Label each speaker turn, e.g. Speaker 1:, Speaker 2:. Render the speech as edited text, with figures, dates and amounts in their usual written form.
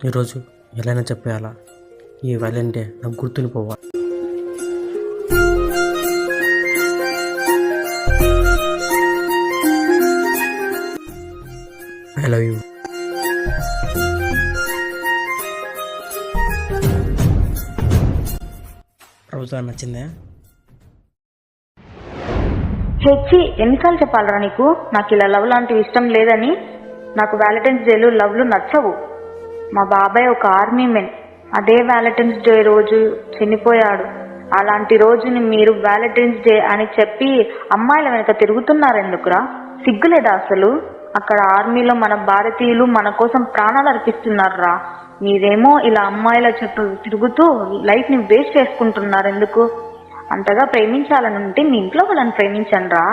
Speaker 1: ఈరోజు ఎలా చెప్పేయాలా, ఈ వ్యాలంటే నాకు గుర్తుండిపోవాలి. I love you. ప్రభుత్వం నచ్చిందే.
Speaker 2: హెచ్చి ఎన్నిసార్లు చెప్పాలరా నీకు, నాకు ఇలా లవ్ లాంటివి ఇష్టం లేదని. నాకు వ్యాలంటైన్స్ డేలు లవ్లు నచ్చవు. మా బాబాయ్ ఒక ఆర్మీ మెన్, అదే వ్యాలంటైన్స్ డే రోజు చనిపోయాడు. అలాంటి రోజుని మీరు వ్యాలంటైన్స్ డే అని చెప్పి అమ్మాయిల వెనక తిరుగుతున్నారు ఎందుకురా? సిగ్గులేదా అసలు? అక్కడ ఆర్మీలో మన భారతీయులు మన కోసం ప్రాణాలు అర్పిస్తున్నారా. మీరేమో ఇలా అమ్మాయిల చుట్టూ తిరుగుతూ లైఫ్ ని వేస్ట్ చేసుకుంటున్నారు ఎందుకు? అంతగా ప్రేమించాలని ఉంటే మీ ఇంట్లో వాళ్ళని ప్రేమించండి రా.